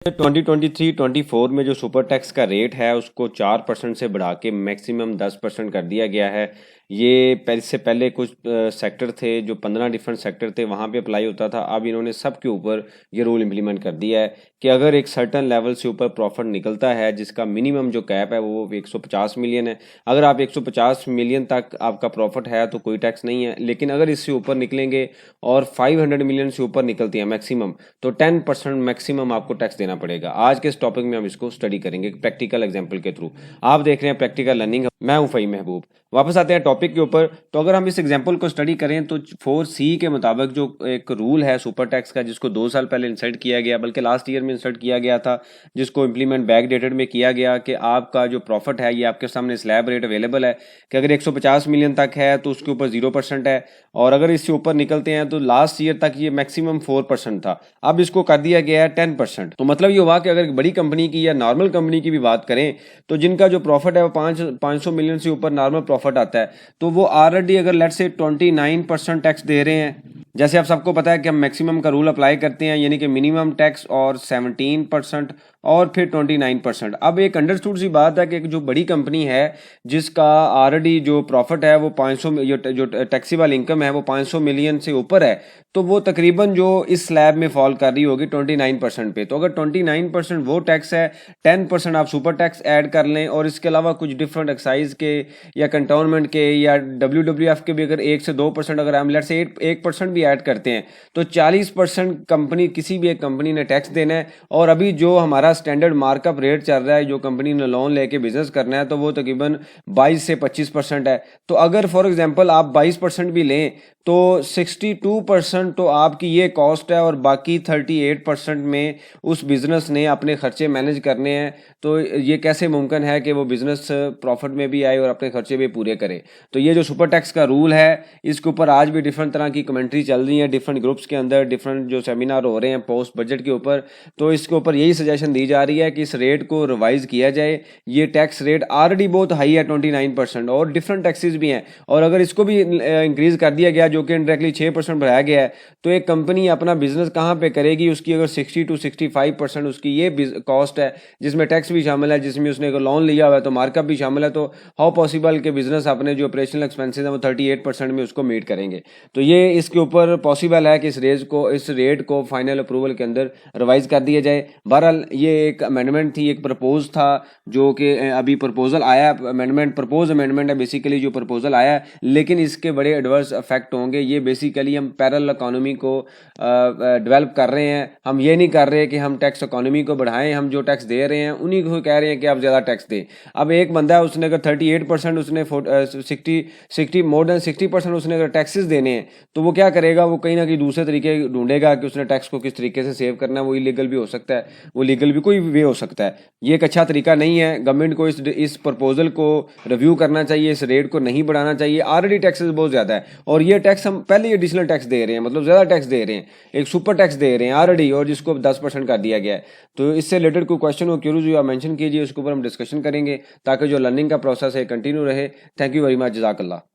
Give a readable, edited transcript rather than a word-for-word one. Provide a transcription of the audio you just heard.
2023-24 में जो super tax का रेट है उसको 4% से बढ़ा के मैक्सिमम 10% कर दिया गया है। ये इससे पहले कुछ सेक्टर थे जो 15 डिफरेंट सेक्टर थे, वहाँ पे अप्लाई होता था। अब इन्होंने सबके ऊपर ये रूल इम्प्लीमेंट कर दिया है कि अगर एक सर्टन लेवल से ऊपर प्रॉफिट निकलता है जिसका मिनिमम जो कैप है वो 150 मिलियन है। अगर आप 150 मिलियन तक आपका प्रॉफिट है तो कोई टैक्स नहीं है, लेकिन अगर इससे ऊपर निकलेंगे और 500 मिलियन से ऊपर निकलती है मैक्सिमम, तो 10% मैक्सिमम आपको टैक्स देना पड़ेगा। आज के इस टॉपिक में हम इसको स्टडी करेंगे प्रैक्टिकल एग्जांपल के थ्रू। आप देख रहे हैं प्रैक्टिकल लर्निंग, मैं हूं फ़हीम महबूब। वापस आते हैं टॉपिक के ऊपर। तो अगर हम इस एग्जांपल को स्टडी करें तो 4C के मुताबिक जो एक रूल है सुपर टैक्स का, जिसको 2 साल पहले इंसर्ट किया गया, बल्कि लास्ट ईयर में इंसर्ट किया गया था, जिसको इम्प्लीमेंट बैक डेटेड में किया गया कि आपका जो प्रॉफिट है, ये आपके सामने स्लैब रेट अवेलेबल है कि अगर 150 मिलियन तक है तो उसके ऊपर 0% है, और अगर इससे ऊपर निकलते हैं तो लास्ट ईयर तक ये मैक्सिमम 4% था। अब इसको कर दिया गया है 10%। तो मतलब ये हुआ कि अगर एक बड़ी कंपनी की या नॉर्मल कंपनी की भी बात करें तो जिनका जो प्रॉफिट है वो 500 मिलियन से ऊपर नॉर्मल प्रॉफिट आता है, तो वो ऑलरेडी अगर लेट्स से 29% टैक्स दे रहे हैं। जैसे आप सबको पता है कि हम मैक्सिमम का रूल अप्लाई करते हैं, यानी कि मिनिमम टैक्स और 17% और फिर 29%। अब एक अंडरस्टूड सी बात है कि जो बड़ी कंपनी है जिसका ऑलरेडी जो प्रॉफिट है वो 500, जो टैक्सीबल इनकम है वो 500 मिलियन से ऊपर है, तो वो तकरीबन जो इस स्लैब में फॉल कर रही होगी 29% पे। तो अगर 29% वो टैक्स है, 10% आप सुपर टैक्स ऐड कर लें, और इसके अलावा कुछ डिफरेंट एक्साइज के या कंटोनमेंट के या WWF के भी अगर 1 से 2% अगर हम लेट से 1% भी ऐड करते हैं तो 40% कंपनी, किसी भी एक कंपनी ने टैक्स देना है। और अभी जो हमारा स्टैंडर्ड मार्कअप रेट चल रहा है, जो कंपनी ने लोन लेके बिजनेस करना है, तो वो तकरीबन 22 से 25% है। तो अगर फॉर एग्जांपल आप 22% भी लें तो 62% तो आपकी ये कॉस्ट है, और बाकी 38% में उस बिजनेस ने अपने खर्चे मैनेज करने हैं। तो ये कैसे मुमकिन है कि वो बिजनेस प्रॉफिट में भी आए और अपने खर्चे भी पूरे करे। तो ये जो सुपर टैक्स का रूल है, इसके ऊपर आज भी डिफरेंट तरह की कमेंट्री चल रही है, डिफरेंट ग्रुप्स के अंदर डिफरेंट जो सेमिनार हो रहे हैं पोस्ट बजट के ऊपर। तो इसके ऊपर यही सजेशन दी जा रही है कि इस रेट को रिवाइज किया जाए। ये टैक्स रेट ऑलरेडी बहुत हाई है 29%, और डिफरेंट टैक्सेस भी हैं, और अगर इसको भी इंक्रीज कर दिया गया जो कि इंडायरेक्टली 6% बढ़ाया गया है, तो एक कंपनी अपना बिजनेस कहाँ पे करेगी? उसकी अगर 60 to 65% उसकी ये कॉस्ट है, जिसमें टैक्स भी शामिल है, जिसमें उसने अगर लोन लिया हुआ है तो मार्कअप भी शामिल है, तो हाउ पॉसिबल के बिजनेस अपने जो ऑपरेशनल एक्सपेंसेस हैं वो 38% में उसको मीट करेंगे। तो ये इसके ऊपर पॉसिबल है कि इस रेट को फाइनल अप्रूवल के अंदर रिवाइज कर दिया जाए। बहरहाल ये एक अमेंडमेंट थी, एक प्रपोज था जो कि अभी प्रपोजल आया, प्रपोज अमेंडमेंट है बेसिकली जो प्रपोजल आया है, लेकिन इसके बड़े एडवर्स इफेक्ट होंगे। ये बेसिकली हम पैरेलल इकोनॉमी को डेवलप कर रहे हैं। हम ये नहीं कर रहे कि हम टैक्स इकोनॉमी को बढ़ाएं, हम जो टैक्स दे रहे हैं उन्हीं को कह रहे हैं कि आप ज़्यादा टैक्स दें। अब एक बंदा है, उसने अगर 38% उसने 60 मोर देन 60% उसने अगर टैक्सेस देने हैं, तो वो क्या करेगा? वो कहीं ना कहीं दूसरे तरीके ढूंढेगा कि उसने टैक्स को किस तरीके से सेव करना है। वो इलीगल भी हो सकता है, वो लीगल भी कोई वे हो सकता है। ये एक अच्छा तरीका नहीं है। गवर्नमेंट को इस प्रपोजल को रिव्यू करना चाहिए, इस रेट को नहीं बढ़ाना चाहिए। ऑलरेडी टैक्सेस बहुत ज़्यादा है, और ये टैक्स हम पहले एडिशनल टैक्स दे रहे हैं, मतलब ज़्यादा टैक्स दे रहे हैं, एक सुपर टैक्स दे रहे हैं ऑलरेडी, और जिसको 10% कर दिया गया है। तो इससे रिलेटेड कोई क्वेश्चन हो, क्यूरीज हो, आप मेंशन कीजिए, उसके ऊपर हम डिस्कशन करेंगे ताकि जो लर्निंग का प्रोसेस है कंटिन्यू रहे। थैंक यू वेरी मच, जज़ाकल्लाह।